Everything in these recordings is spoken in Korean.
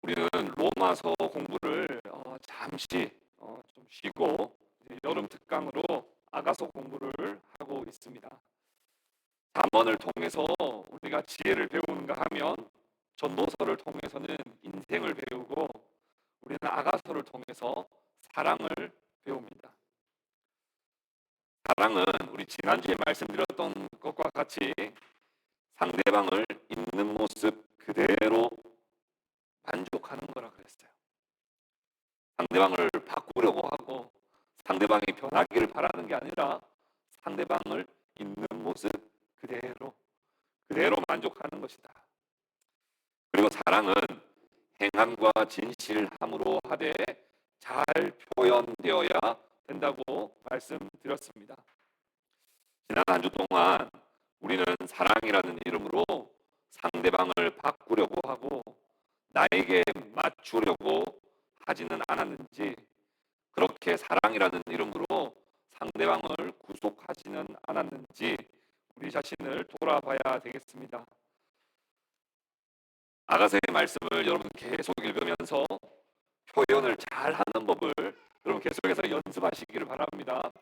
우리는 로마서 공부를 잠시 좀 쉬고 이제 여름 특강으로 아가서 공부를 하고 있습니다. 잠언을 통해서 우리가 지혜를 배우는가 하면 전도서를 통해서는 인생을 배우고 우리는 아가서를 통해서 사랑을 배웁니다. 사랑은 우리 지난주에 말씀드렸던 것과 같이 상대방을 있는 모습 그대로 만족하는 거라 그랬어요. 상대방을 바꾸려고 하고 상대방이 변하기를 바라는 게 아니라 상대방을 있는 모습 그대로 만족하는 것이다. 그리고 사랑은 행함과 진실함으로 하되 잘 표현되어야 된다고 말씀드렸습니다. 지난 한 주 동안 우리는 사랑이라는 이름으로 상대방을 바꾸려고 하고 나에게 맞추려고 하지는 않았는지, 그렇게 사랑이라는 이름으로 상대방을 구속하지는 않았는지 우리 자신을 돌아봐야 되겠습니다. 아가서의 말씀을 여러분 계속 읽으면서 표현을 잘 하는 법을 여러분 계속해서 연습하시기를 바랍니다.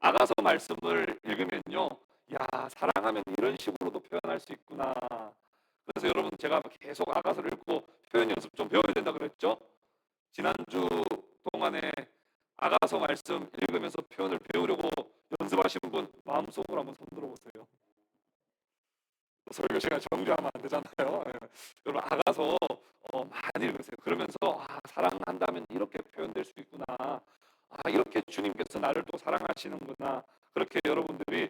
아가서 말씀을 읽으면요, 야, 사랑하면 이런 식으로도 표현할 수 있구나. 그래서 여러분, 제가 계속 아가서를 읽고 표현 연습 좀 배워야 된다 그랬죠? 지난주 동안에 아가서 말씀 읽으면서 표현을 배우려고 연습하시는 분 마음속으로 한번 손 들어보세요. 설교 시간 정지하면 안 되잖아요. 여러분, 아가서 많이 읽으세요. 그러면서 사랑한다면 이렇게 표현될 수 있구나. 이렇게 주님께서 나를 또 사랑하시는구나. 그렇게 여러분들이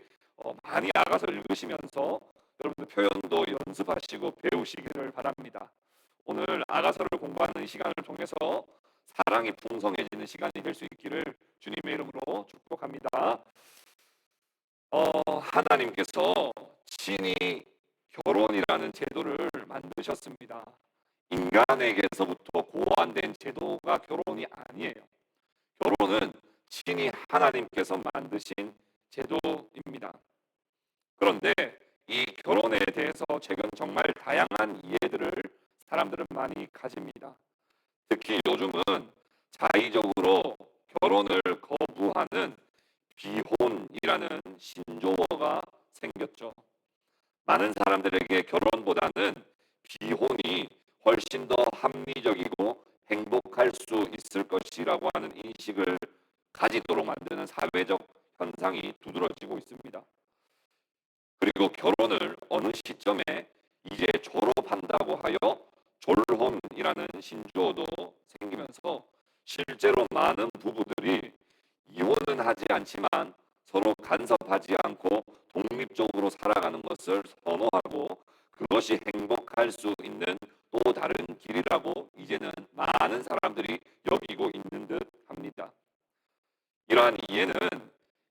많이 아가서 읽으시면서 여러분들 표현도 연습하시고 배우시기를 바랍니다. 오늘 아가서를 공부하는 시간을 통해서 사랑이 풍성해지는 시간이 될 수 있기를 주님의 이름으로 축복합니다. 하나님께서 친히 결혼이라는 제도를 만드셨습니다. 인간에게서부터 고안된 제도가 결혼이 아니에요. 결혼은 친히 하나님께서 만드신 제도입니다. 그런데 이 결혼에 대해서 최근 정말 다양한 이해들을 사람들은 많이 가집니다. 특히 요즘은 자의적으로 결혼을 거부하는 비혼이라는 신조어가 생겼죠. 많은 사람들에게 결혼보다는 비혼이 훨씬 더 합리적이고 행복할 수 있을 것이라고 하는 인식을 가지도록 만드는 사회적 현상이 두드러지고 있습니다. 그리고 결혼을 어느 시점에 이제 졸업한다고 하여 졸혼이라는 신조어도 생기면서 실제로 많은 부부들이 이혼은 하지 않지만 서로 간섭하지 않고 독립적으로 살아가는 것을 선호하고 그것이 행복할 수 있는 또 다른 길이라고 이제는 많은 사람들이 여기고 있는 듯 합니다. 이러한 이해는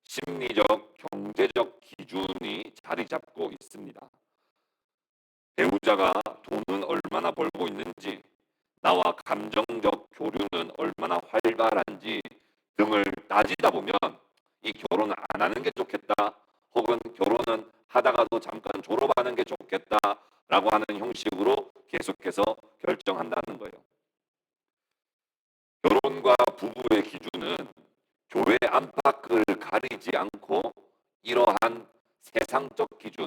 심리적, 경제적 기준이 자리 잡고 있습니다. 배우자가 돈은 얼마나 벌고 있는지, 나와 감정적 교류는 얼마나 활발한지 등을 따지다 보면 이 결혼을 안 하는 게 좋겠다, 혹은 결혼은 하다가도 잠깐 졸업하는 게 좋겠다라고 하는 형식으로 계속해서 결정한다는 거예요. 결혼과 부부의 기준은 교회 안팎을 가리지 않고 이러한 세상적 기준,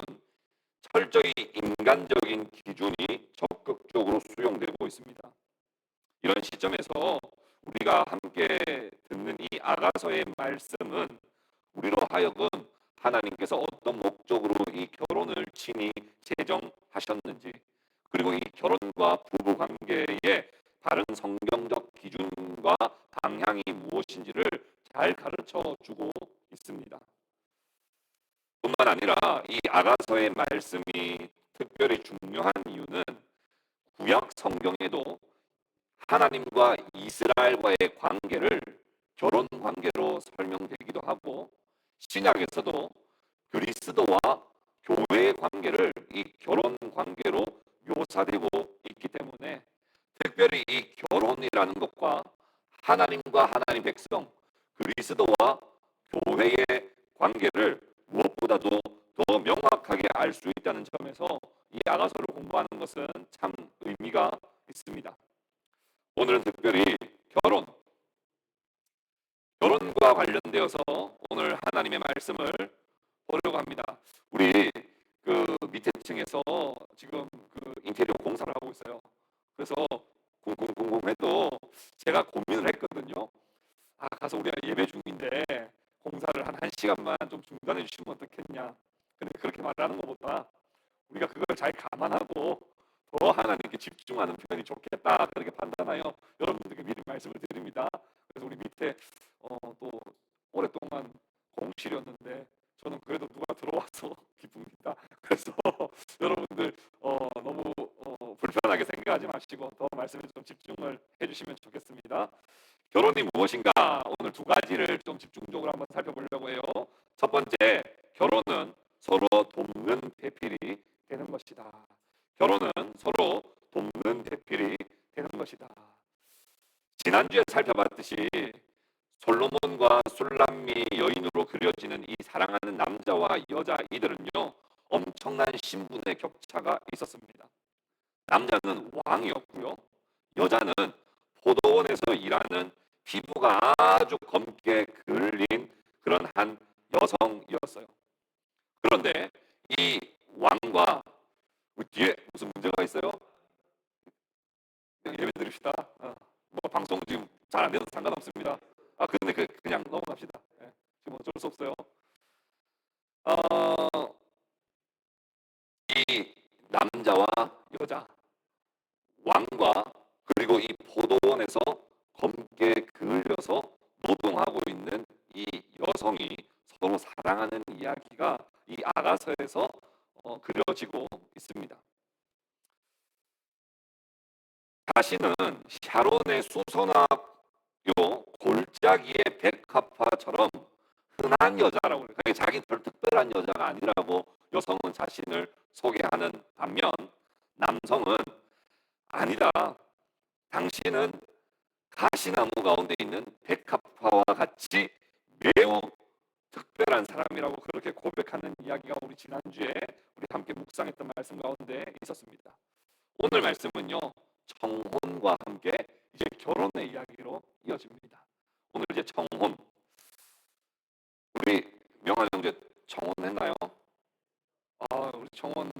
철저히 인간적인 기준이 적극적으로 수용되고 있습니다. 이런 시점에서 우리가 함께 듣는 이 아가서의 말씀은 우리로 하여금 하나님께서 어떤 목적으로 이 결혼을 친히 제정하셨는지, 그리고 이 결혼과 부부 관계의 바른 성경적 기준과 방향이 무엇인지를 잘 가르쳐 주고 있습니다. 뿐만 아니라 이 아가서의 말씀이 특별히 중요한 이유는 구약 성경에도 하나님과 이스라엘과의 관계를 결혼 관계로 설명되기도 하고, 신약에서도 그리스도와 교회의 관계를 이 결혼 관계로 묘사되고 있기 때문에 특별히 이 결혼이라는 것과 하나님과 하나님 백성, 그리스도와 교회의 관계를 무엇보다도 더 명확하게 알 수 있다는 점에서 이 아가서를 공부하는 것은 참 의미가 있습니다. 오늘은 특별히 결혼, 결혼과 관련되어서 오늘 하나님의 말씀을 보려고 합니다. 우리 그 밑에 층에서 지금 그 인테리어 공사를 하고 있어요. 그래서 궁금해도 제가 고민을 했거든요. 아, 가서 우리가 예배 중인데 공사를 한 1시간만 좀 중단해 주시면 어떻겠냐. 근데 그렇게 말하는 것보다 우리가 그걸 잘 감안하고 더 하나님께 집중하는 편이 좋겠다, 그렇게 판단하여 여러분들께 미리 말씀을 드립니다. 그래서 우리 밑에 또 오랫동안 공실이었는데 저는 그래도 누가 들어와서 기쁩니다. 그래서 여러분들 너무 불편하게 생각하지 마시고 더 말씀에 좀 집중을 해주시면 좋겠습니다. 결혼이 무엇인가, 오늘 두 가지를 좀 집중적으로 한번 살펴보려고 해요. 첫 번째, 결혼은 서로 돕는 배필이 되는 것이다. 결혼은 서로 돕는 배필이 되는 것이다. 지난주에 살펴봤듯이 솔로몬과 술람미 여인으로 그려지는 이 사랑하는 남자와 여자, 이들은요 엄청난 신분의 격차가 있었습니다. 남자는 왕이었고요, 여자는 포도원에서 일하는 피부가 아주 검게 그을린 그런 한 여성이었어요. 그런데 이 왕과 뒤에 무슨 문제가 있어요? 그냥 예배 드립시다. 뭐 방송 지금 잘 안 돼도 상관없습니다. 근데 그냥 넘어갑시다. 예, 지금 어쩔 수 없어요. 어, 이 남자와 여자, 왕과, 그리고 이 포도원에서 검게 그을려서 노동하고 있는 이 여성이 서로 사랑하는 이야기가 이 아가서에서 그려지고 있습니다. 자신은 샤론의 수선화요 골짜기의 백합화처럼 흔한 여자라고 그래요. 그러니까 자기 별 특별한 여자가 아니라고 여성은 자신을 소개하는 반면, 남성은 아니다, 당신은 가시나무 가운데 있는 백합화와 같이 매우 특별한 사람이라고 그렇게 고백하는 이야기가 우리 지난주에 우리 함께 묵상했던 말씀 가운데 있었습니다. 오늘 말씀은요 청혼과 함께 이제 결혼의 이야기로 이어집니다. 오늘 이제 청혼, 우리 명환 형제 청혼했나요? 우리 청혼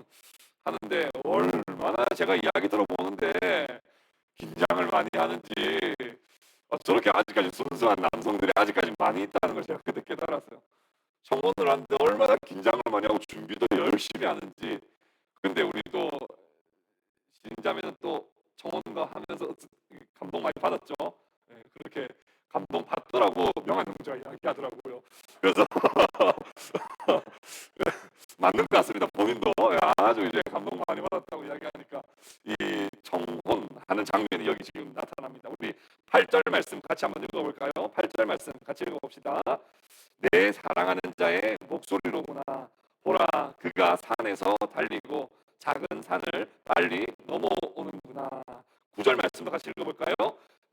하는데 얼마나 제가 이야기 들어보는데 긴장을 많이 하는지, 저렇게 아직까지 순수한 남성들이 아직까지 많이 있다는 걸 제가 그때 깨달았어요. 청혼을 하는데 얼마나 긴장을 많이 하고 준비도 열심히 하는지. 근데 우리도 신자매는 또 청혼가 하면서 감동 많이 받았죠. 예, 그렇게 감동 받더라고 명한 형제가 이야기하더라고요. 그래서 맞는 것 같습니다. 본인도 아주 이제 감동 많이 받았다고 이야기하니까 이 청혼하는 장면이 여기 지금 나타납니다. 우리 8절 말씀 같이 한번 읽어볼까요? 8절 말씀 같이 읽어봅시다. 내 사랑하는 자의 목소리로구나. 보라, 그가 산에서 달리고 작은 산을 빨리 넘어오는구나. 9절 말씀도 같이 읽어볼까요?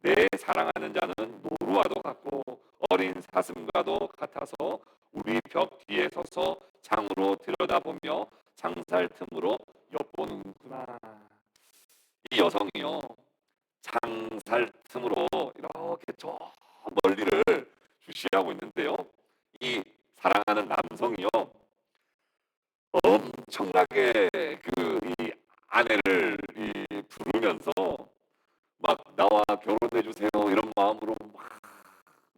내 사랑하는 자는 노루와도 같고 어린 사슴과도 같아서 우리 벽 뒤에 서서 창으로 들여다보며 창살 틈으로 엿보는구나. 이 여성이요 창살 틈으로 이렇게 저 멀리를 주시하고 있는데요, 이 사랑하는 남성이요 엄청나게 이 아내를 부르면서 막 나와 결혼해 주세요 이런 마음으로 막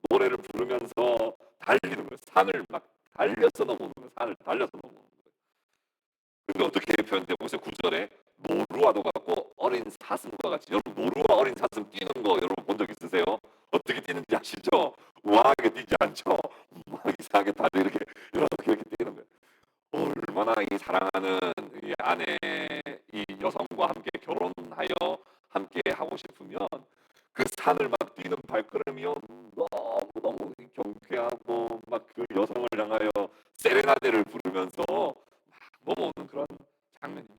노래를 부르면서 달리는 거예요. 산을 막 달려서 넘어오는 거예요. 산을 달려서 넘어오는 거예요. 근데 어떻게 표현되고 있어요? 9절에 노루와도 같고 어린 사슴과 같이. 여러분 노루와 어린 사슴 뛰는 거 여러분 본 적 있으세요? 어떻게 뛰는지 아시죠? 우아하게 뛰지 않죠? 막 이상하게 다들 이렇게 뛰는 거예요. 얼마나 이 사랑하는 이 아내, 이 여성과 함께 결혼하여 함께 하고 싶으면 그 산을 막 뛰는 발걸음이요 너무 경쾌하고 막 그 여성을 향하여 세레나데를 부르면서 막 넘어오는 그런 장면입니다.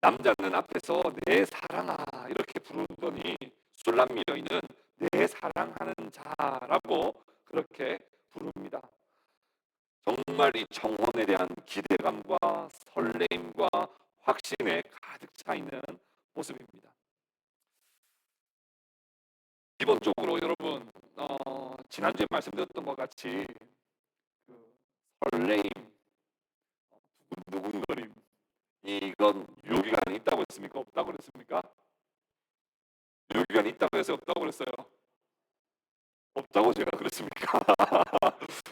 남자는 앞에서 내 사랑아 이렇게 부르더니 술람미 여인은 내 사랑하는 자라고 그렇게 부릅니다. 정말 이 청혼에 대한 기대감과 설레임과 확신에 가득 차 있는 모습입니다. 지난주에 말씀드렸던 것 같이 그 설레임, 두근두근거림, 이건 유효기간이 있다고 했습니까? 없다고 그랬습니까? 유효기간이 있다고 해서 없다고 그랬어요? 없다고 제가 그랬습니까?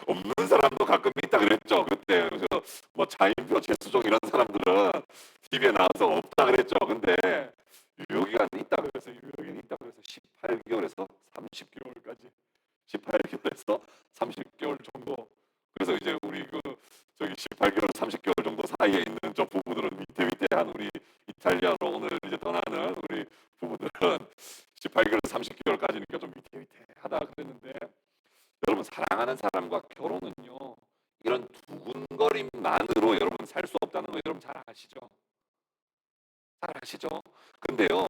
없는 사람도 가끔 있다 그랬죠 그때. 그래서 뭐 차인표, 최수종 이런 사람들은 TV에 나와서 없다 그랬죠. 근데 유효기간이 있다 그래서 유효기간이 있다 그래서 18개월에서 30개월까지 18개월에서 30개월 정도. 그래서 이제 우리 그 저기 18개월 30개월 정도 사이에 있는 저 부부들은 위태위태한 우리 이탈리아로 오늘 이제 떠나는 우리 부부들은 18개월 30개월까지니까 좀 위태위태하다 그랬는데, 여러분 사랑하는 사람과 결혼은요 이런 두근거림만으로 여러분 살 수 없다는 거 여러분 잘 아시죠? 잘 아시죠? 근데요,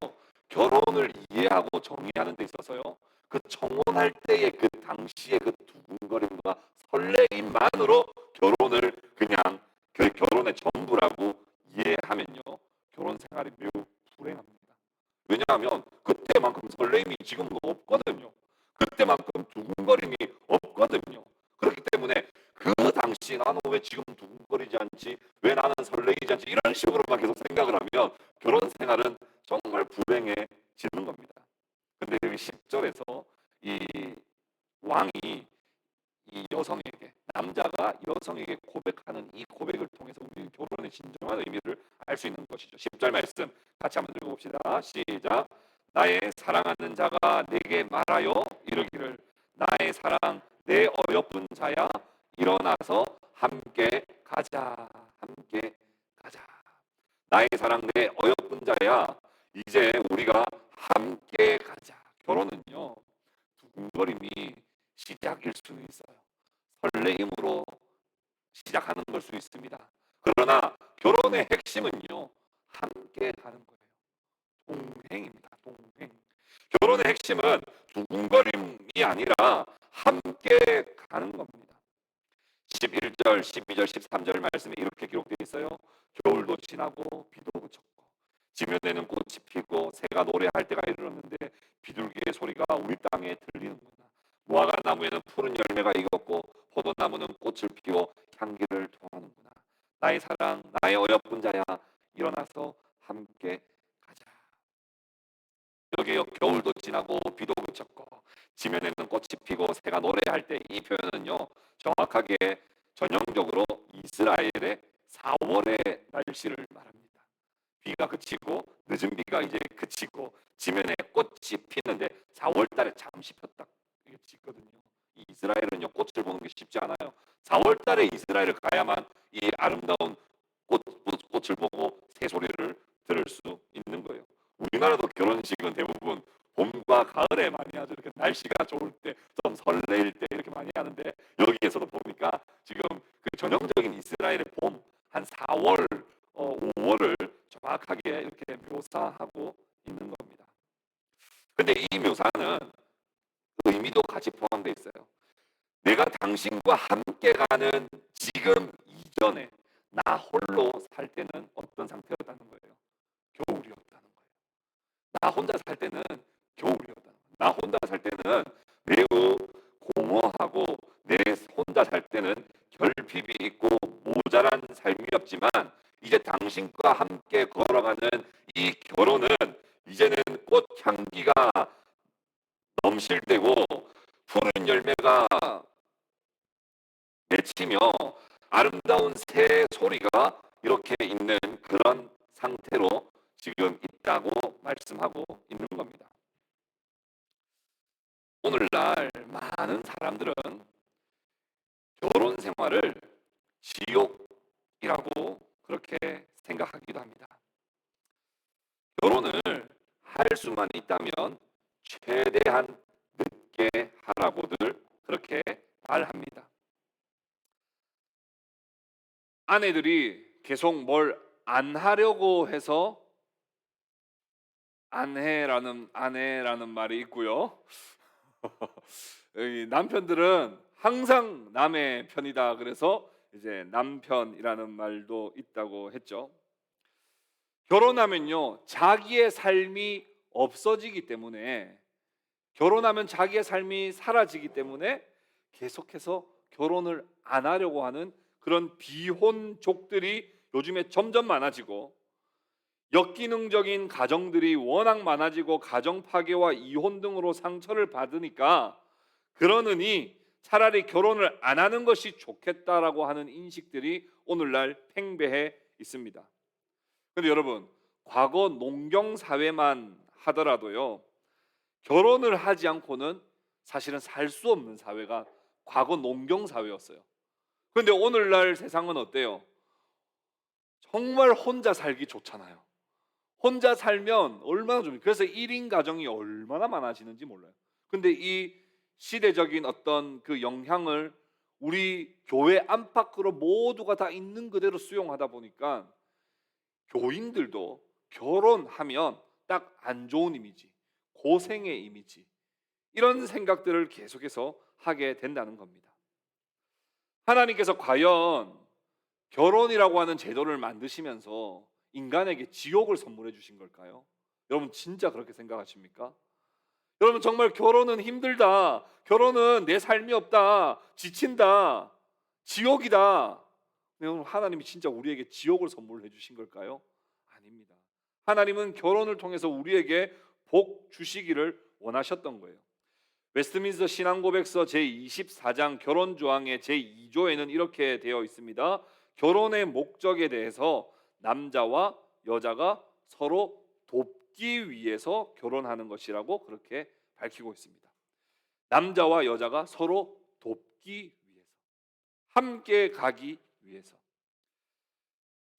결혼을 이해하고 정의하는 데 있어서요, 그 청혼할 때의 그 당시의 그 두근거림과 설레임만으로 결혼을 그냥 결혼의 전부라고 이해하면요, 결혼 생활이 매우 불행합니다. 왜냐하면 그때만큼 설레임이 지금 없거든요. 그때만큼 두근거림이 없거든요. 그렇기 때문에 그 당시 나는 왜 지금 두근거리지 않지? 왜 나는 설레이지 않지? 이런 식으로만 계속 생각을 하면 결혼 생활은 정말 불행해지는 겁니다. 근데 여기 10절에서 이 왕이 이 여성에게, 남자가 여성에게 고백하는 이 고백을 통해서 우리 결혼의 진정한 의미를 알 수 있는 것이죠. 10절 말씀 같이 한번 읽어봅시다. 시작. 나의 사랑하는 자가 내게 말하여 이르기를, 나의 사랑 내 어여쁜 자야, 일어나서 함께 가자. 함께 가자. 나의 사랑 내 어여쁜 자야, 이제 우리가 함께 가자. 결혼은요 두근거림이 시작일 수는 있어요. 설레임으로 시작하는 걸 수 있습니다. 그러나 결혼의 핵심은요 함께 가는 거예요. 동행입니다. 동행. 결혼의 핵심은 두근거림이 아니라 함께 가는 겁니다. 11절, 12절, 13절 말씀에 이렇게 기록되어 있어요. 겨울도 지나고 비도 그쳤고 지면에는 꽃이 피고 새가 노래할 때가 이르렀는데 비둘기의 소리가 우리 땅에 들리는구나. 무화과 나무에는 푸른 열매가 익었고 포도나무는 꽃을 피워 향기를 통하는구나. 나의 사랑, 나의 어여쁜 자야, 일어나서 함께 가자. 여기에 겨울도 지나고 비도 그쳤고 지면에는 꽃이 피고 새가 노래할 때, 이 표현은요 정확하게 전형적으로 이스라엘의 4월의 날씨를 말합니다. 비가 그치고 늦은 비가 이제 그치고 지면에 꽃이 피는데 4월 달에 잠시 폈다 이게 짓거든요. 이스라엘은요 꽃을 보는 게 쉽지 않아요. 4월 달에 이스라엘을 가야만 이 아름다운 꽃을 보고 새소리를 들을 수 있는 거예요. 우리나라도 결혼식은 대부분 봄과 가을에 많이 하죠. 이렇게 날씨가 좋을 때, 좀 설레일 때 이렇게 많이 하는데, 여기에서도 보니까 지금 그 전형적인 이스라엘의 봄, 한 4월, 5월을 정확하게 이렇게 묘사하고 있는 겁니다. 근데 이 묘사는 의미도 같이 포함되어 있어요. 내가 당신과 함께 가는 지금 이전에 나 홀로 살 때는 어떤 상태였다는 거예요? 겨울이었다는 거예요. 나 혼자 살 때는 겨울이었다는 거예요. 나 혼자 살 때는 매우 공허하고, 내 혼자 살 때는 결핍이 있고 모자란 삶이었지만, 이제 당신과 함께 걸어가는 이 결혼은 이제는 꽃향기가 넘실 때고 푸른 열매가 맺히며 아름다운 새 소리가 이렇게 있는 그런 상태로 지금 있다고 말씀하고 있는 겁니다. 오늘날 많은 사람들은 결혼 생활을 지옥이라고 그렇게 생각하기도 합니다. 결혼을 할 수만 있다면 최대한 늦게 하라고들 그렇게 말합니다. 아내들이 계속 뭘 안 하려고 해서 아내라는 말이 있고요. 남편들은 항상 남의 편이다 그래서 이제 남편이라는 말도 있다고 했죠. 결혼하면요 자기의 삶이 없어지기 때문에 결혼하면 자기의 삶이 사라지기 때문에 계속해서 결혼을 안 하려고 하는 그런 비혼족들이 요즘에 점점 많아지고, 역기능적인 가정들이 워낙 많아지고 가정 파괴와 이혼 등으로 상처를 받으니까, 그러느니 차라리 결혼을 안 하는 것이 좋겠다라고 하는 인식들이 오늘날 팽배해 있습니다. 그런데 여러분, 과거 농경 사회만 하더라도요, 결혼을 하지 않고는 사실은 살 수 없는 사회가 과거 농경 사회였어요. 그런데 오늘날 세상은 어때요? 정말 혼자 살기 좋잖아요. 혼자 살면 얼마나 좋습니까? 그래서 1인 가정이 얼마나 많아지는지 몰라요. 근데 이 시대적인 어떤 그 영향을 우리 교회 안팎으로 모두가 다 있는 그대로 수용하다 보니까, 교인들도 결혼하면 딱 안 좋은 이미지, 고생의 이미지, 이런 생각들을 계속해서 하게 된다는 겁니다. 하나님께서 과연 결혼이라고 하는 제도를 만드시면서 인간에게 지옥을 선물해 주신 걸까요? 여러분 진짜 그렇게 생각하십니까? 여러분 정말 결혼은 힘들다, 결혼은 내 삶이 없다, 지친다, 지옥이다. 여러분 하나님이 진짜 우리에게 지옥을 선물해 주신 걸까요? 아닙니다. 하나님은 결혼을 통해서 우리에게 복 주시기를 원하셨던 거예요. 웨스트민스터 신앙고백서 제24장 결혼 조항의 제2조에는 이렇게 되어 있습니다. 결혼의 목적에 대해서 남자와 여자가 서로 돕기 위해서 결혼하는 것이라고 그렇게 밝히고 있습니다. 남자와 여자가 서로 돕기 위해서, 함께 가기 위해서.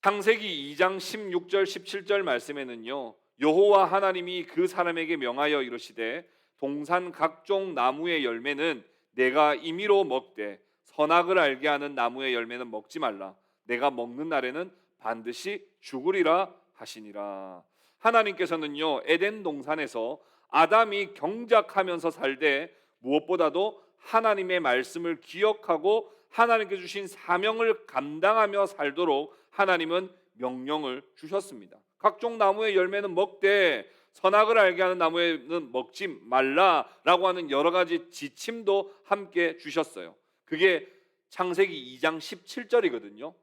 창세기 2장 16절 17절 말씀에는요, 여호와 하나님이 그 사람에게 명하여 이르시되 동산 각종 나무의 열매는 내가 임의로 먹되 선악을 알게 하는 나무의 열매는 먹지 말라. 내가 먹는 날에는 반드시 죽으리라 하시니라. 하나님께서는요, 에덴 동산에서 아담이 경작하면서 살되 무엇보다도 하나님의 말씀을 기억하고 하나님께 주신 사명을 감당하며 살도록 하나님은 명령을 주셨습니다. 각종 나무의 열매는 먹되 선악을 알게 하는 나무에는 먹지 말라라고 하는 여러 가지 지침도 함께 주셨어요. 그게 창세기 2장 17절이거든요.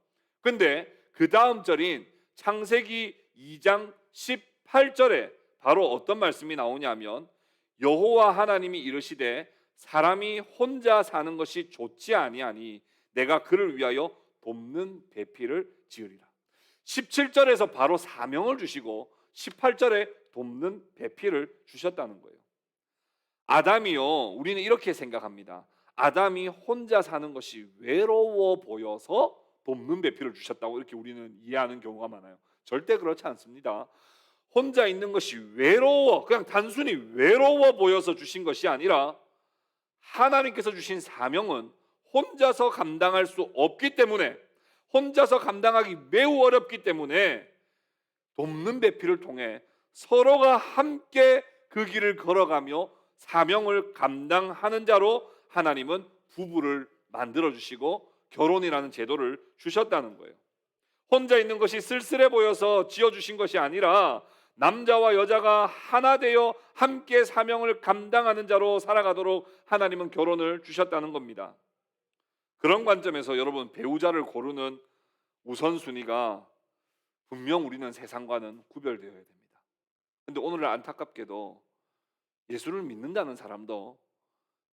근데 그 다음 절인 창세기 2장 18절에 바로 어떤 말씀이 나오냐면, 여호와 하나님이 이르시되 사람이 혼자 사는 것이 좋지 아니하니 내가 그를 위하여 돕는 배필을 지으리라. 17절에서 바로 사명을 주시고 18절에 돕는 배필을 주셨다는 거예요. 아담이요, 우리는 이렇게 생각합니다. 아담이 혼자 사는 것이 외로워 보여서 돕는 배필을 주셨다고 이렇게 우리는 이해하는 경우가 많아요. 절대 그렇지 않습니다. 혼자 있는 것이 외로워, 그냥 단순히 외로워 보여서 주신 것이 아니라, 하나님께서 주신 사명은 혼자서 감당할 수 없기 때문에, 혼자서 감당하기 매우 어렵기 때문에 돕는 배필을 통해 서로가 함께 그 길을 걸어가며 사명을 감당하는 자로 하나님은 부부를 만들어 주시고 결혼이라는 제도를 주셨다는 거예요. 혼자 있는 것이 쓸쓸해 보여서 지어주신 것이 아니라 남자와 여자가 하나 되어 함께 사명을 감당하는 자로 살아가도록 하나님은 결혼을 주셨다는 겁니다. 그런 관점에서 여러분, 배우자를 고르는 우선순위가 분명 우리는 세상과는 구별되어야 됩니다. 그런데 오늘날 안타깝게도 예수를 믿는다는 사람도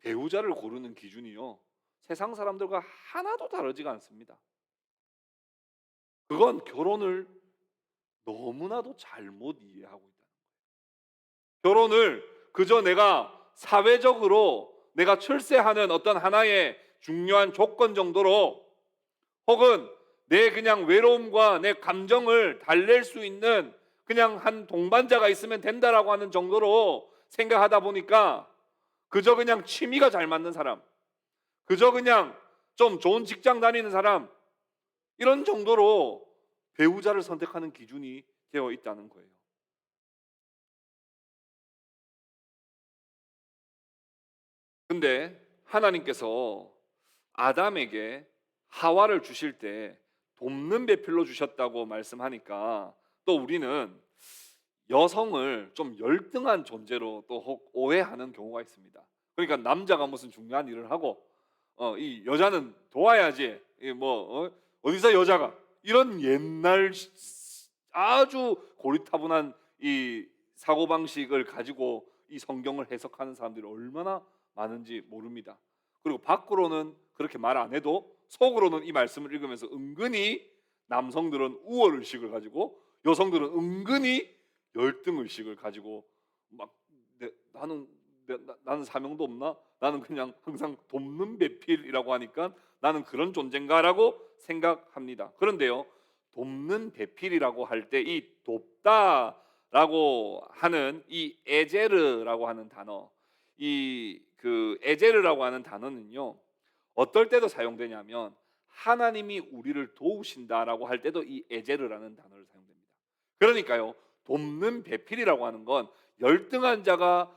배우자를 고르는 기준이요, 세상 사람들과 하나도 다르지가 않습니다. 그건 결혼을 너무나도 잘못 이해하고 있다는 거예요. 결혼을 그저 내가 사회적으로 내가 출세하는 어떤 하나의 중요한 조건 정도로, 혹은 내 그냥 외로움과 내 감정을 달랠 수 있는 그냥 한 동반자가 있으면 된다라고 하는 정도로 생각하다 보니까, 그저 그냥 취미가 잘 맞는 사람, 그저 그냥 좀 좋은 직장 다니는 사람, 이런 정도로 배우자를 선택하는 기준이 되어 있다는 거예요. 근데 하나님께서 아담에게 하와를 주실 때 돕는 배필로 주셨다고 말씀하니까, 또 우리는 여성을 좀 열등한 존재로 또 혹 오해하는 경우가 있습니다. 그러니까 남자가 무슨 중요한 일을 하고 이 여자는 도와야지. 어디서 여자가 이런 옛날 아주 고리타분한 이 사고 방식을 가지고 이 성경을 해석하는 사람들이 얼마나 많은지 모릅니다. 그리고 밖으로는 그렇게 말 안 해도 속으로는 이 말씀을 읽으면서 은근히 남성들은 우월 의식을 가지고 여성들은 은근히 열등 의식을 가지고 막 나는 사명도 없나? 나는 그냥 항상 돕는 배필이라고 하니까 나는 그런 존재인가라고 생각합니다. 그런데요, 돕는 배필이라고 할 때 이 돕다라고 하는 이 에제르라고 하는 단어, 이 그 에제르라고 하는 단어는요, 어떨 때도 사용되냐면 하나님이 우리를 도우신다라고 할 때도 이 에제르라는 단어를 사용됩니다. 그러니까요, 돕는 배필이라고 하는 건 열등한 자가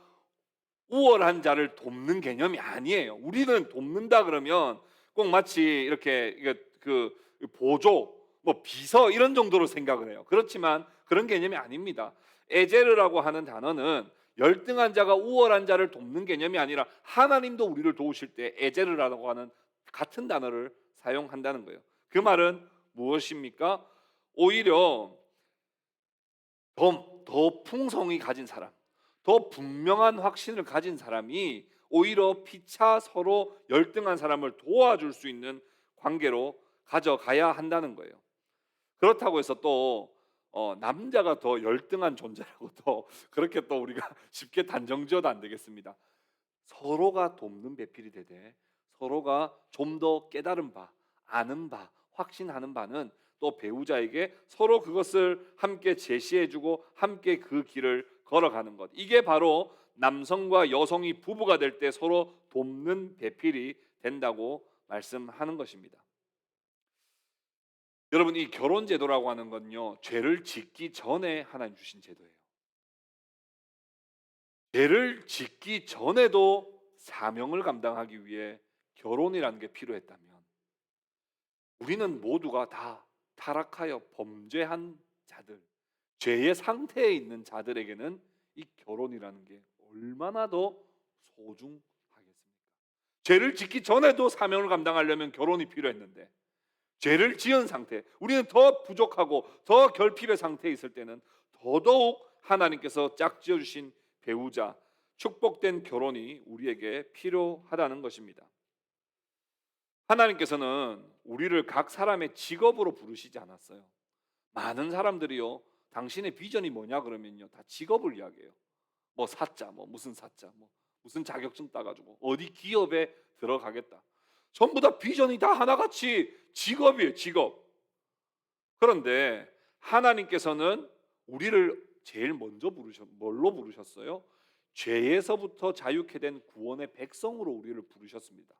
우월한 자를 돕는 개념이 아니에요. 우리는 돕는다 그러면 꼭 마치 이렇게 그 보조, 뭐 비서 이런 정도로 생각을 해요. 그렇지만 그런 개념이 아닙니다. 에제르라고 하는 단어는 열등한 자가 우월한 자를 돕는 개념이 아니라 하나님도 우리를 도우실 때 에제르라고 하는 같은 단어를 사용한다는 거예요. 그 말은 무엇입니까? 오히려 더 풍성이 가진 사람, 더 분명한 확신을 가진 사람이 오히려 피차 서로 열등한 사람을 도와줄 수 있는 관계로 가져가야 한다는 거예요. 그렇다고 해서 또 남자가 더 열등한 존재라고 또 그렇게 또 우리가 쉽게 단정지어도 안 되겠습니다. 서로가 돕는 배필이 되되 서로가 좀 더 깨달은 바, 아는 바, 확신하는 바는 또 배우자에게 서로 그것을 함께 제시해주고 함께 그 길을 걸어가는 것. 이게 바로 남성과 여성이 부부가 될 때 서로 돕는 배필이 된다고 말씀하는 것입니다. 여러분, 이 결혼 제도라고 하는 건요, 죄를 짓기 전에 하나님 주신 제도예요. 죄를 짓기 전에도 사명을 감당하기 위해 결혼이라는 게 필요했다면 우리는 모두가 다 타락하여 범죄한 자들, 죄의 상태에 있는 자들에게는 이 결혼이라는 게 얼마나 더 소중하겠습니까? 죄를 짓기 전에도 사명을 감당하려면 결혼이 필요했는데 죄를 지은 상태, 우리는 더 부족하고 더 결핍의 상태에 있을 때는 더더욱 하나님께서 짝지어 주신 배우자, 축복된 결혼이 우리에게 필요하다는 것입니다. 하나님께서는 우리를 각 사람의 직업으로 부르시지 않았어요. 많은 사람들이요, 당신의 비전이 뭐냐 그러면요, 다 직업을 이야기해요. 뭐 사자, 뭐 무슨 사자, 뭐 무슨 자격증 따가지고 어디 기업에 들어가겠다. 전부 다 비전이 다 하나같이 직업이에요, 직업. 그런데 하나님께서는 우리를 제일 먼저 뭘로 부르셨어요? 죄에서부터 자유케 된 구원의 백성으로 우리를 부르셨습니다.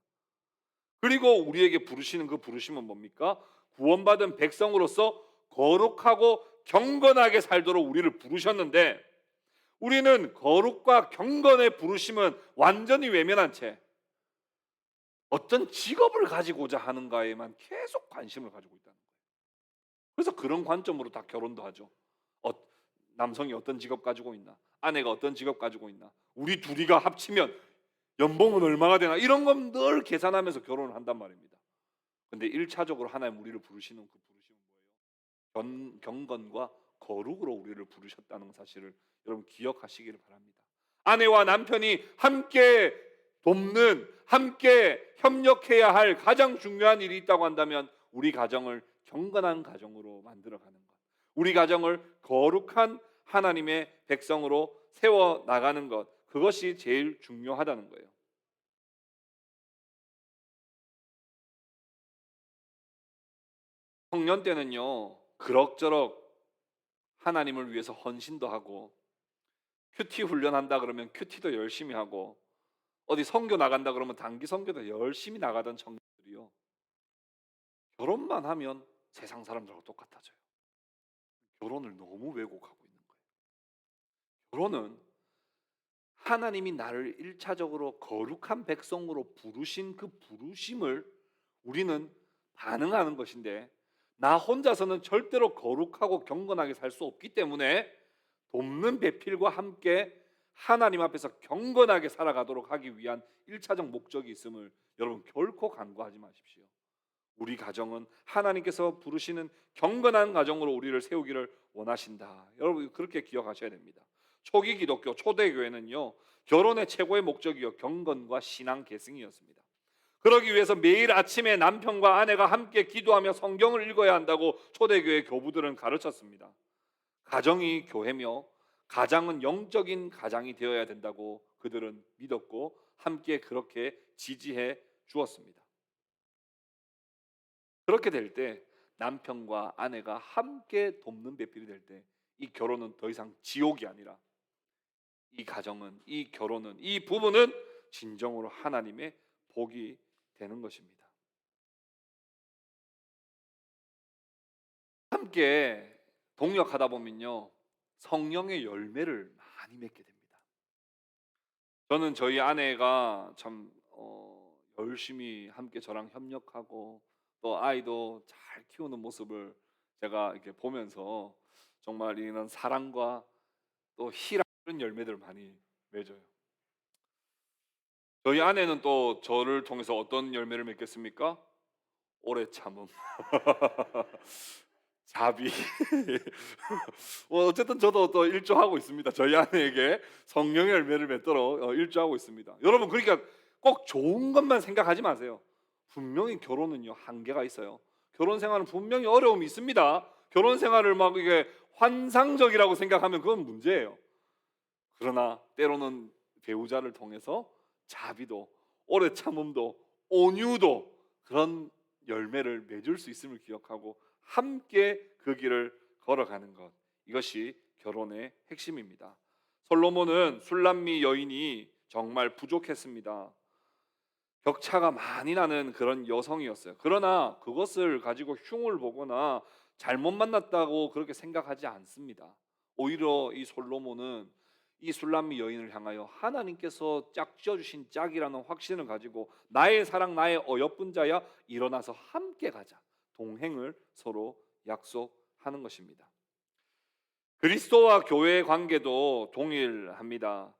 그리고 우리에게 부르시는 그 부르심은 뭡니까? 구원받은 백성으로서 거룩하고 경건하게 살도록 우리를 부르셨는데 우리는 거룩과 경건의 부르심은 완전히 외면한 채 어떤 직업을 가지고자 하는가에만 계속 관심을 가지고 있다는 거예요. 그래서 그런 관점으로 다 결혼도 하죠. 어, 남성이 어떤 직업 가지고 있나, 아내가 어떤 직업 가지고 있나, 우리 둘이가 합치면 연봉은 얼마가 되나, 이런 건 늘 계산하면서 결혼을 한단 말입니다. 근데 1차적으로 하나님 우리를 부르시는 그 부르심은 뭐예요? 경건과 거룩으로 우리를 부르셨다는 사실을 여러분 기억하시기를 바랍니다. 아내와 남편이 함께 돕는, 함께 협력해야 할 가장 중요한 일이 있다고 한다면 우리 가정을 경건한 가정으로 만들어가는 것, 우리 가정을 거룩한 하나님의 백성으로 세워 나가는 것, 그것이 제일 중요하다는 거예요. 청년 때는요, 그럭저럭 하나님을 위해서 헌신도 하고, 큐티 훈련한다 그러면 큐티도 열심히 하고, 어디 선교 나간다 그러면 단기 선교도 열심히 나가던 청년들이요, 결혼만 하면 세상 사람들하고 똑같아져요. 결혼을 너무 왜곡하고 있는 거예요. 결혼은 하나님이 나를 1차적으로 거룩한 백성으로 부르신 그 부르심을 우리는 반응하는 것인데, 나 혼자서는 절대로 거룩하고 경건하게 살 수 없기 때문에 돕는 배필과 함께 하나님 앞에서 경건하게 살아가도록 하기 위한 1차적 목적이 있음을 여러분 결코 간과하지 마십시오. 우리 가정은 하나님께서 부르시는 경건한 가정으로 우리를 세우기를 원하신다. 여러분 그렇게 기억하셔야 됩니다. 초기 기독교 초대교회는요, 결혼의 최고의 목적이요 경건과 신앙 계승이었습니다. 그러기 위해서 매일 아침에 남편과 아내가 함께 기도하며 성경을 읽어야 한다고 초대교회 교부들은 가르쳤습니다. 가정이 교회며 가장은 영적인 가장이 되어야 된다고 그들은 믿었고 함께 그렇게 지지해 주었습니다. 그렇게 될 때 남편과 아내가 함께 돕는 배필이 될 때 이 결혼은 더 이상 지옥이 아니라 이 가정은, 이 결혼은, 이 부부는 진정으로 하나님의 복이 되는 것입니다. 함께 동역하다 보면요 성령의 열매를 많이 맺게 됩니다. 저는 저희 아내가 참 열심히 함께 저랑 협력하고 또 아이도 잘 키우는 모습을 제가 이렇게 보면서 정말 이런 사랑과 또 희락의 열매들을 많이 맺어요. 저희 아내는 또 저를 통해서 어떤 열매를 맺겠습니까? 오래 참음, 자비. 어쨌든 저도 또 일조하고 있습니다. 저희 아내에게 성령의 열매를 맺도록 일조하고 있습니다. 여러분 그러니까 꼭 좋은 것만 생각하지 마세요. 분명히 결혼은요 한계가 있어요. 결혼 생활은 분명히 어려움이 있습니다. 결혼 생활을 막 이게 환상적이라고 생각하면 그건 문제예요. 그러나 때로는 배우자를 통해서 자비도 오래 참음도 온유도 그런 열매를 맺을 수 있음을 기억하고 함께 그 길을 걸어가는 것, 이것이 결혼의 핵심입니다. 솔로몬은 술람미 여인이 정말 부족했습니다. 격차가 많이 나는 그런 여성이었어요. 그러나 그것을 가지고 흉을 보거나 잘못 만났다고 그렇게 생각하지 않습니다. 오히려 이 솔로몬은 이 술람미 여인을 향하여 하나님께서 짝지어 주신 짝이라는 확신을 가지고 나의 사랑 나의 어여쁜 자야 일어나서 함께 가자, 동행을 서로 약속하는 것입니다. 그리스도와 교회의 관계도 동일합니다.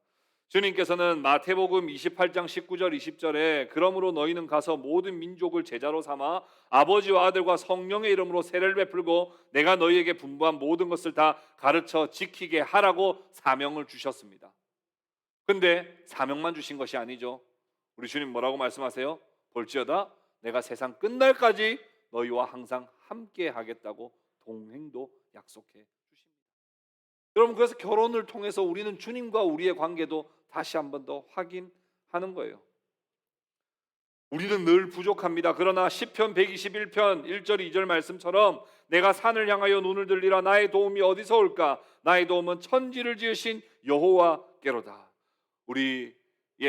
주님께서는 마태복음 28장 19절 20절에 그러므로 너희는 가서 모든 민족을 제자로 삼아 아버지와 아들과 성령의 이름으로 세례를 베풀고 내가 너희에게 분부한 모든 것을 다 가르쳐 지키게 하라고 사명을 주셨습니다. 근데 사명만 주신 것이 아니죠. 우리 주님 뭐라고 말씀하세요? 볼지어다 내가 세상 끝날까지 너희와 항상 함께 하겠다고 동행도 약속해 주십니다. 여러분 그래서 결혼을 통해서 우리는 주님과 우리의 관계도 다시 한 번 더 확인하는 거예요. 우리는 늘 부족합니다. 그러나 시편 121편 1절 2절 말씀처럼 내가 산을 향하여 눈을 들리라 나의 도움이 어디서 올까? 나의 도움은 천지를 지으신 여호와께로다. 우리의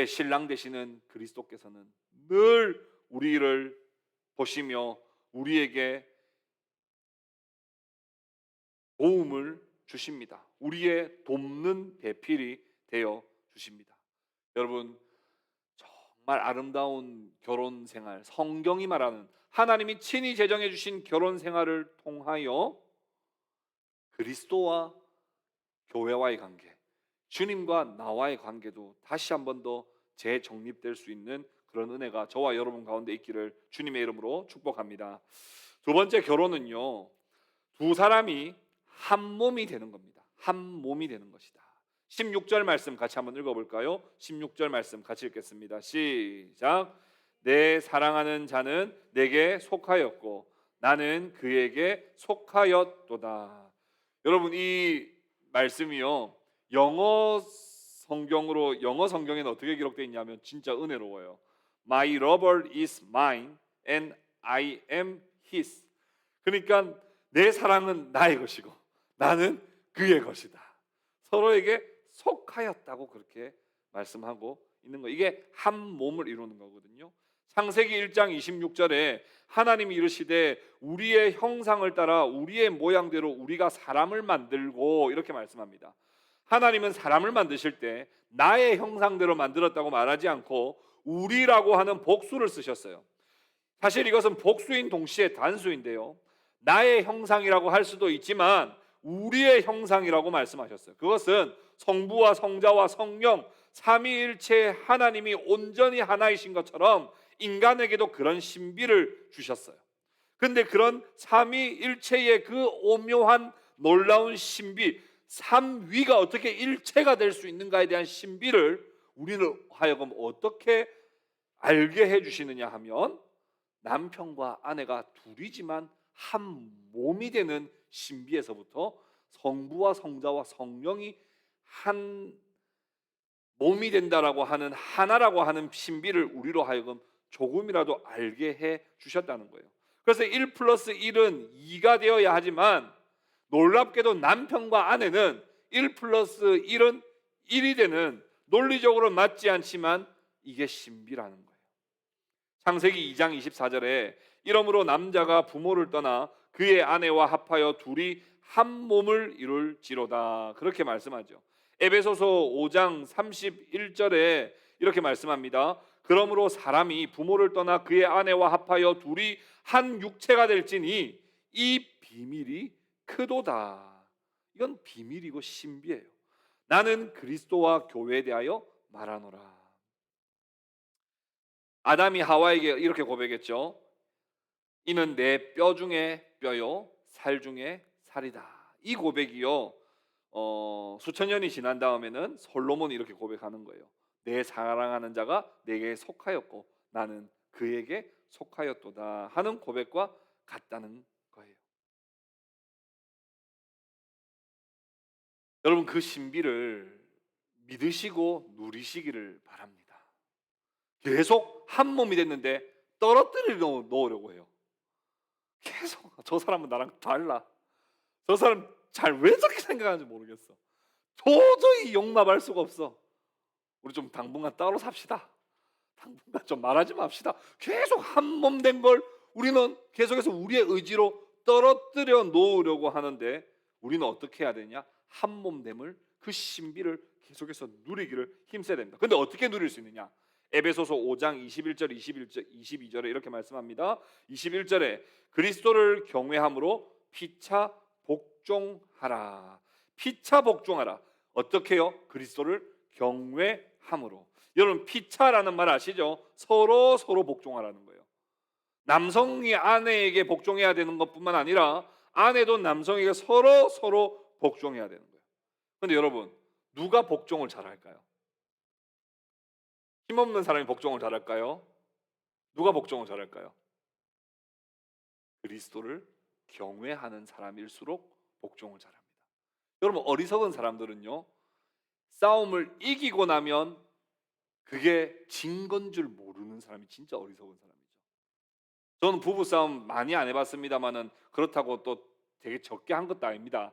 신랑 되시는 그리스도께서는 늘 우리를 보시며 우리에게 도움을 주십니다. 우리의 돕는 배필이 되어 주십니다. 여러분 정말 아름다운 결혼 생활, 성경이 말하는 하나님이 친히 제정해 주신 결혼 생활을 통하여 그리스도와 교회와의 관계, 주님과 나와의 관계도 다시 한 번 더 재정립될 수 있는 그런 은혜가 저와 여러분 가운데 있기를 주님의 이름으로 축복합니다. 두 번째 결혼은요, 두 사람이 한 몸이 되는 겁니다. 한 몸이 되는 것이다. 16절 말씀 같이 한번 읽어볼까요? 16절 말씀 같이 읽겠습니다. 시작. 내 사랑하는 자는 내게 속하였고 나는 그에게 속하였도다. 여러분 이 말씀이요 영어 성경에는 어떻게 기록되어 있냐면 진짜 은혜로워요. My lover is mine and I am his. 그러니까 내 사랑은 나의 것이고 나는 그의 것이다. 서로에게 속하였다고 그렇게 말씀하고 있는 거예요. 이게 한 몸을 이루는 거거든요. 창세기 1장 26절에 하나님이 이르시되 우리의 형상을 따라 우리의 모양대로 우리가 사람을 만들고 이렇게 말씀합니다. 하나님은 사람을 만드실 때 나의 형상대로 만들었다고 말하지 않고 우리라고 하는 복수를 쓰셨어요. 사실 이것은 복수인 동시에 단수인데요. 나의 형상이라고 할 수도 있지만 우리의 형상이라고 말씀하셨어요. 그것은 성부와 성자와 성령 삼위일체 하나님이 온전히 하나이신 것처럼 인간에게도 그런 신비를 주셨어요. 근데 그런 삼위일체의 그 오묘한 놀라운 신비, 삼위가 어떻게 일체가 될 수 있는가에 대한 신비를 우리는 하여금 어떻게 알게 해주시느냐 하면, 남편과 아내가 둘이지만 한 몸이 되는 신비에서부터 성부와 성자와 성령이 한 몸이 된다라고 하는, 하나라고 하는 신비를 우리로 하여금 조금이라도 알게 해 주셨다는 거예요. 그래서 1 플러스 1은 2가 되어야 하지만, 놀랍게도 남편과 아내는 1 플러스 1은 1이 되는, 논리적으로 맞지 않지만 이게 신비라는 거예요. 창세기 2장 24절에 이러므로 남자가 부모를 떠나 그의 아내와 합하여 둘이 한 몸을 이룰지로다, 그렇게 말씀하죠. 에베소서 5장 31절에 이렇게 말씀합니다. 그러므로 사람이 부모를 떠나 그의 아내와 합하여 둘이 한 육체가 될지니 이 비밀이 크도다. 이건 비밀이고 신비예요. 나는 그리스도와 교회에 대하여 말하노라. 아담이 하와에게 이렇게 고백했죠. 이는 내 뼈 중에 뼈요 살 중에 살이다. 이 고백이요, 수천 년이 지난 다음에는 솔로몬이 이렇게 고백하는 거예요. 내 사랑하는 자가 내게 속하였고 나는 그에게 속하였도다 하는 고백과 같다는 거예요. 여러분, 그 신비를 믿으시고 누리시기를 바랍니다. 계속 한 몸이 됐는데 떨어뜨리려 놓으려고 해요. 계속 저 사람은 나랑 달라, 저 사람 잘 왜 저렇게 생각하는지 모르겠어, 도저히 용납할 수가 없어, 우리 좀 당분간 따로 삽시다, 당분간 좀 말하지 맙시다. 계속 한 몸 된 걸 우리는 계속해서 우리의 의지로 떨어뜨려 놓으려고 하는데, 우리는 어떻게 해야 되냐? 한 몸됨을, 그 신비를 계속해서 누리기를 힘써야 됩니다. 근데 어떻게 누릴 수 있느냐? 에베소서 5장 21절 22절에 이렇게 말씀합니다. 21절에 그리스도를 경외함으로 피차 복종하라. 피차 복종하라. 어떻게요? 그리스도를 경외함으로. 여러분, 피차라는 말 아시죠? 서로 복종하라는 거예요. 남성이 아내에게 복종해야 되는 것뿐만 아니라 아내도 남성에게 서로 복종해야 되는 거예요. 그런데 여러분, 누가 복종을 잘할까요? 힘없는 사람이 복종을 잘할까요? 누가 복종을 잘할까요? 그리스도를 경외하는 사람일수록 복종을 잘합니다. 여러분, 어리석은 사람들은요, 싸움을 이기고 나면 그게 진 건 줄 모르는 사람이 진짜 어리석은 사람이죠. 저는 부부싸움 많이 안 해봤습니다만은 그렇다고 또 되게 적게 한 것도 아닙니다.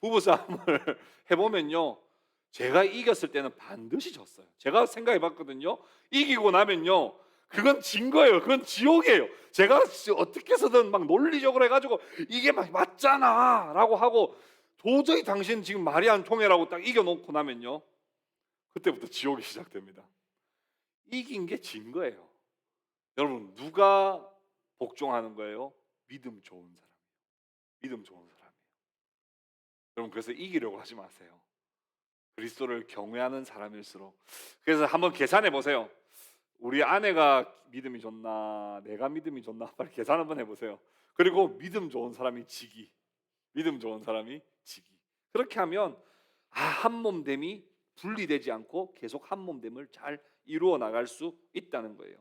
부부싸움을 해보면요, 제가 이겼을 때는 반드시 졌어요. 제가 생각해봤거든요. 이기고 나면요, 그건 진 거예요. 그건 지옥이에요. 제가 어떻게 해서든 막 논리적으로 해가지고 이게 맞잖아 라고 하고, 도저히 당신 지금 말이 안 통해라고 딱 이겨놓고 나면요, 그때부터 지옥이 시작됩니다. 이긴 게 진 거예요. 여러분, 누가 복종하는 거예요? 믿음 좋은 사람이에요. 믿음 좋은 사람이에요. 여러분, 그래서 이기려고 하지 마세요. 그리스도를 경외하는 사람일수록. 그래서 한번 계산해 보세요. 우리 아내가 믿음이 좋나, 내가 믿음이 좋나, 빨리 계산 한번 해보세요. 그리고 믿음 좋은 사람이 지기, 믿음 좋은 사람이 지기. 그렇게 하면 한 몸됨이 분리되지 않고 계속 한 몸됨을 잘 이루어 나갈 수 있다는 거예요.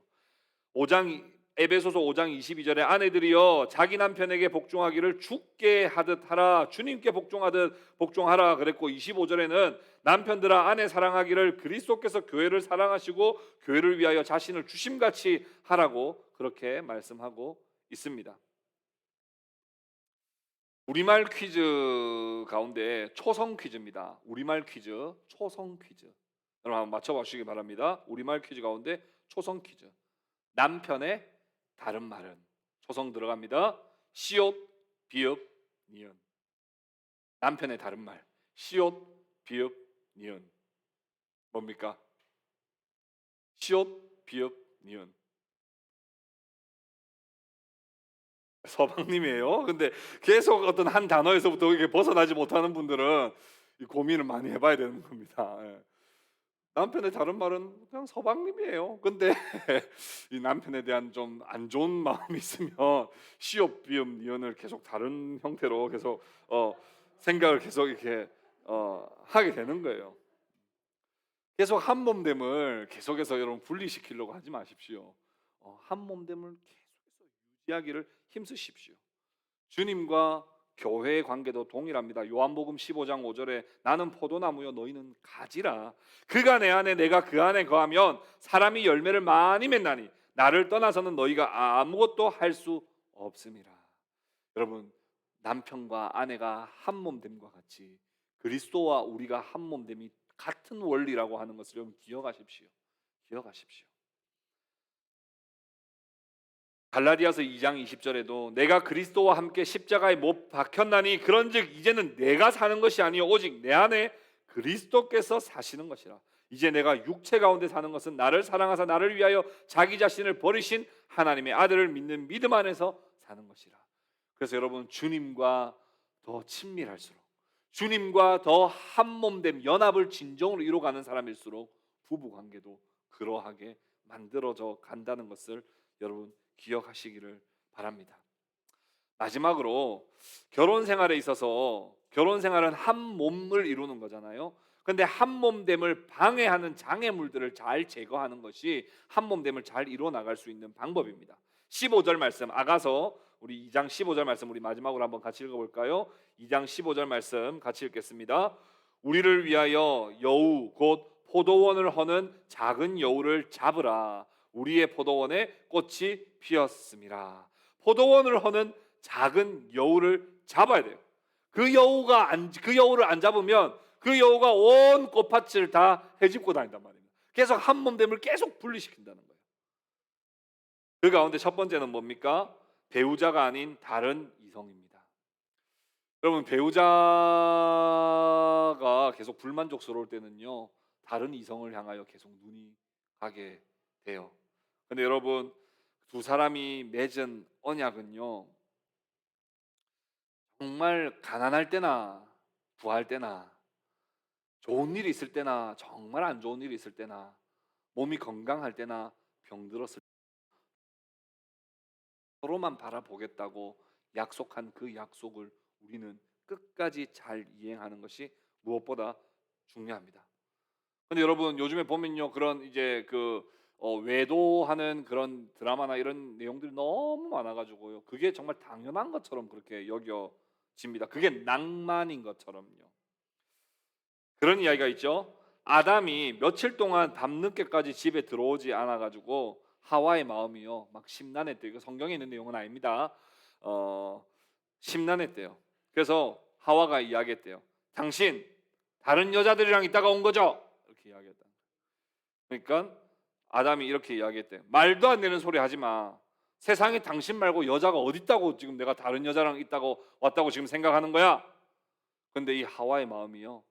5장 에베소서 5장 22절에 아내들이여 자기 남편에게 복종하기를 주께 하듯 하라, 주님께 복종하듯 복종하라 그랬고, 25절에는 남편들아 아내 사랑하기를 그리스도께서 교회를 사랑하시고 교회를 위하여 자신을 주심같이 하라고 그렇게 말씀하고 있습니다. 우리말 퀴즈 가운데 초성 퀴즈입니다. 우리말 퀴즈, 초성 퀴즈. 여러분 한번 맞춰보시기 바랍니다. 우리말 퀴즈 가운데 초성 퀴즈. 남편의 다른 말은, 초성 들어갑니다. 시옷, 비읍, 니은. 남편의 다른 말, 시옷, 비읍, 니은. 뭡니까? 시옷, 비읍, 니은. 서방님이에요. 근데 계속 어떤 한 단어에서부터 이렇게 벗어나지 못하는 분들은 이 고민을 많이 해봐야 되는 겁니다. 예. 남편의 다른 말은 그냥 서방님이에요. 근데 이 남편에 대한 좀 안 좋은 마음이 있으면 시옷, 비읍, 니은을 계속 다른 형태로 계속 생각을 계속 이렇게 하게 되는 거예요. 계속 한 몸됨을 계속해서 여러분 분리시키려고 하지 마십시오. 한 몸됨을 계속해서 유지하기를 힘쓰십시오. 주님과 교회의 관계도 동일합니다. 요한복음 15장 5절에 나는 포도나무요 너희는 가지라. 그가 내 안에 내가 그 안에 거하면 사람이 열매를 많이 맺나니 나를 떠나서는 너희가 아무것도 할 수 없음이라. 여러분, 남편과 아내가 한 몸됨과 같이 그리스도와 우리가 한 몸됨이 같은 원리라고 하는 것을 여러분 기억하십시오. 기억하십시오. 갈라디아서 2장 20절에도 내가 그리스도와 함께 십자가에 못 박혔나니 그런즉 이제는 내가 사는 것이 아니요 오직 내 안에 그리스도께서 사시는 것이라. 이제 내가 육체 가운데 사는 것은 나를 사랑하사 나를 위하여 자기 자신을 버리신 하나님의 아들을 믿는 믿음 안에서 사는 것이라. 그래서 여러분, 주님과 더 친밀할수록, 주님과 더 한몸됨 연합을 진정으로 이루어가는 사람일수록 부부 관계도 그러하게 만들어져 간다는 것을 여러분 기억하시기를 바랍니다. 마지막으로 결혼 생활에 있어서, 결혼 생활은 한 몸을 이루는 거잖아요. 근데 한 몸됨을 방해하는 장애물들을 잘 제거하는 것이 한 몸됨을 잘 이루어 나갈 수 있는 방법입니다. 15절 말씀, 아가서 우리 2장 15절 말씀 우리 마지막으로 한번 같이 읽어볼까요? 2장 15절 말씀 같이 읽겠습니다. 우리를 위하여 여우 곧 포도원을 허는 작은 여우를 잡으라. 우리의 포도원에 꽃이 피었습니다. 포도원을 허는 작은 여우를 잡아야 돼요. 그 여우를 안 잡으면 그 여우가 온 꽃밭을 다 헤집고 다닌단 말입니다. 계속 한 몸됨을 계속 분리시킨다는 거예요. 그 가운데 첫 번째는 뭡니까? 배우자가 아닌 다른 이성입니다. 여러분, 배우자가 계속 불만족스러울 때는요, 다른 이성을 향하여 계속 눈이 가게 돼요. 근데 여러분, 두 사람이 맺은 언약은요, 정말 가난할 때나 부할 때나 좋은 일이 있을 때나 정말 안 좋은 일이 있을 때나 몸이 건강할 때나 병들었을 때 서로만 바라보겠다고 약속한 그 약속을 우리는 끝까지 잘 이행하는 것이 무엇보다 중요합니다. 근데 여러분, 요즘에 보면요, 그런 이제 외도하는 그런 드라마나 이런 내용들이 너무 많아가지고요, 그게 정말 당연한 것처럼 그렇게 여겨집니다. 그게 낭만인 것처럼요. 그런 이야기가 있죠. 아담이 며칠 동안 밤늦게까지 집에 들어오지 않아가지고 하와의 마음이요 막 심란했대요. 이거 성경에 있는 내용은 아닙니다. 심란했대요. 그래서 하와가 이야기했대요. 당신 다른 여자들이랑 있다가 온 거죠? 이렇게 이야기했다. 그러니까 아담이 이렇게 이야기했대요. 말도 안 되는 소리 하지 마. 세상에 당신 말고 여자가 어디 있다고 지금 내가 다른 여자랑 있다고 왔다고 지금 생각하는 거야? 근데 이 하와의 마음이요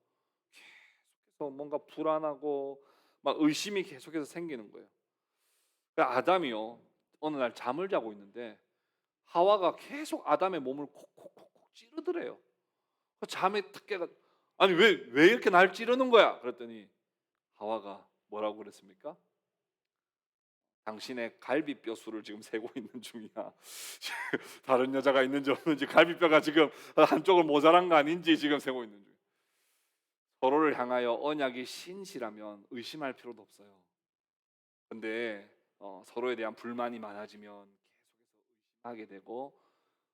계속해서 뭔가 불안하고 막 의심이 계속해서 생기는 거예요. 그러니까 아담이요 어느 날 잠을 자고 있는데 하와가 계속 아담의 몸을 콕콕콕콕 찌르더래요. 잠에 탁 깨가 아니 왜 이렇게 날 찌르는 거야? 그랬더니 하와가 뭐라고 그랬습니까? 당신의 갈비뼈 수를 지금 세고 있는 중이야. 다른 여자가 있는지 없는지 갈비뼈가 지금 한쪽을 모자란 거 아닌지 지금 세고 있는 중. 서로를 향하여 언약이 신실하면 의심할 필요도 없어요. 근데 서로에 대한 불만이 많아지면 계속해서 의심하게 되고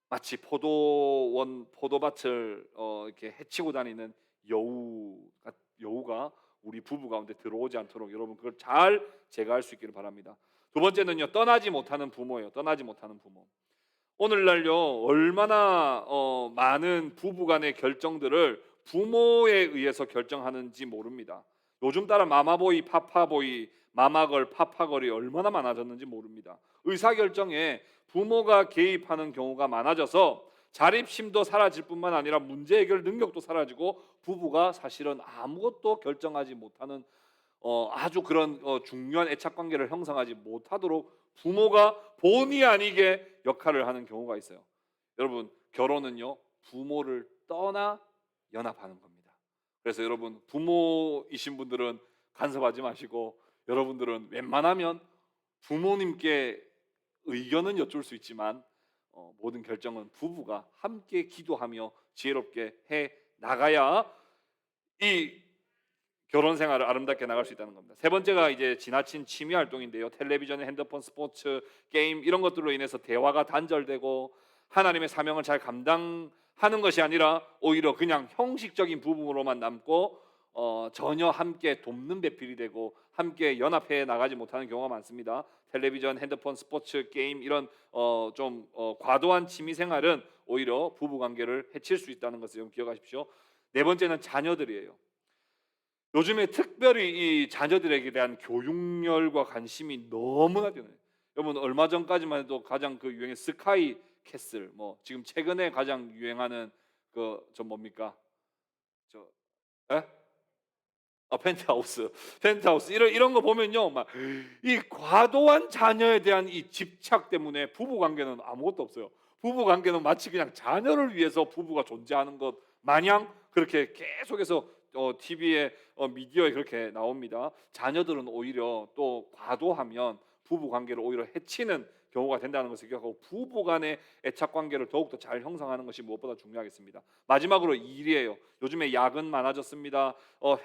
마치 포도밭을 이렇게 해치고 다니는 여우가 우리 부부 가운데 들어오지 않도록 여러분 그걸 잘 제거할 수 있기를 바랍니다. 두 번째는요, 떠나지 못하는 부모예요. 떠나지 못하는 부모. 오늘날요 얼마나 많은 부부간의 결정들을 부모에 의해서 결정하는지 모릅니다. 요즘 따라 마마보이, 파파보이, 마마걸, 파파걸이 얼마나 많아졌는지 모릅니다. 의사결정에 부모가 개입하는 경우가 많아져서 자립심도 사라질 뿐만 아니라 문제 해결 능력도 사라지고 부부가 사실은 아무것도 결정하지 못하는 아주 그런 중요한 애착관계를 형성하지 못하도록 부모가 본의 아니게 역할을 하는 경우가 있어요. 여러분, 결혼은요 부모를 떠나 연합하는 겁니다. 그래서 여러분, 부모이신 분들은 간섭하지 마시고, 여러분들은 웬만하면 부모님께 의견은 여쭐 수 있지만 모든 결정은 부부가 함께 기도하며 지혜롭게 해 나가야 이 결혼 생활을 아름답게 나갈 수 있다는 겁니다. 세 번째가 이제 지나친 취미 활동인데요. 텔레비전, 핸드폰, 스포츠, 게임 이런 것들로 인해서 대화가 단절되고 하나님의 사명을 잘 감당하는 것이 아니라 오히려 그냥 형식적인 부분으로만 남고 전혀 함께 돕는 배필이 되고 함께 연합해 나가지 못하는 경우가 많습니다. 텔레비전, 핸드폰, 스포츠, 게임 이런 과도한 취미 생활은 오히려 부부 관계를 해칠 수 있다는 것을 좀 기억하십시오. 네 번째는 자녀들이에요. 요즘에 특별히 이 자녀들에게 대한 교육열과 관심이 너무나 뛰어나요. 여러분, 얼마 전까지만 해도 가장 그 유행의 스카이 캐슬, 뭐 지금 최근에 가장 유행하는 그 뭡니까? 저 에? 펜트하우스 이런 거 보면요, 막 이 과도한 자녀에 대한 이 집착 때문에 부부 관계는 아무것도 없어요. 부부 관계는 마치 그냥 자녀를 위해서 부부가 존재하는 것 마냥 그렇게 계속해서 TV에 미디어에 그렇게 나옵니다. 자녀들은 오히려 또 과도하면 부부 관계를 오히려 해치는 경우가 된다는 것을 기억하고 부부 간의 애착 관계를 더욱더 잘 형성하는 것이 무엇보다 중요하겠습니다. 마지막으로 일이에요. 요즘에 야근 많아졌습니다.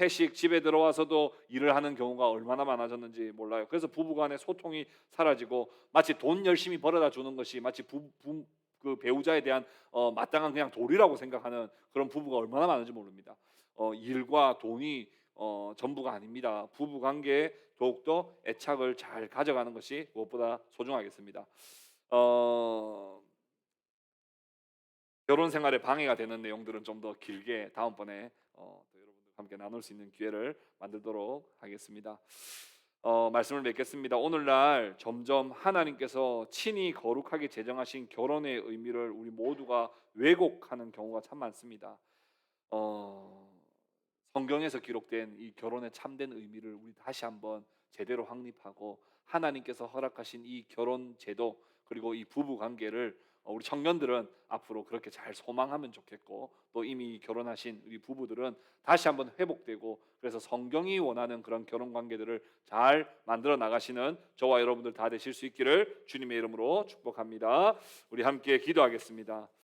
회식 집에 들어와서도 일을 하는 경우가 얼마나 많아졌는지 몰라요. 그래서 부부 간의 소통이 사라지고 마치 돈 열심히 벌어다 주는 것이 마치 그 배우자에 대한 마땅한 그냥 도리라고 생각하는 그런 부부가 얼마나 많은지 모릅니다. 일과 돈이 전부가 아닙니다. 부부 관계에 더욱더 애착을 잘 가져가는 것이 무엇보다 소중하겠습니다. 어, 결혼 생활에 방해가 되는 내용들은 좀 더 길게 다음번에 또 여러분들과 함께 나눌 수 있는 기회를 만들도록 하겠습니다. 말씀을 맺겠습니다. 오늘날 점점 하나님께서 친히 거룩하게 제정하신 결혼의 의미를 우리 모두가 왜곡하는 경우가 참 많습니다. 어, 성경에서 기록된 이 결혼의 참된 의미를 우리 다시 한번 제대로 확립하고 하나님께서 허락하신 이 결혼 제도 그리고 이 부부 관계를 우리 청년들은 앞으로 그렇게 잘 소망하면 좋겠고 또 이미 결혼하신 우리 부부들은 다시 한번 회복되고 그래서 성경이 원하는 그런 결혼 관계들을 잘 만들어 나가시는 저와 여러분들 다 되실 수 있기를 주님의 이름으로 축복합니다. 우리 함께 기도하겠습니다.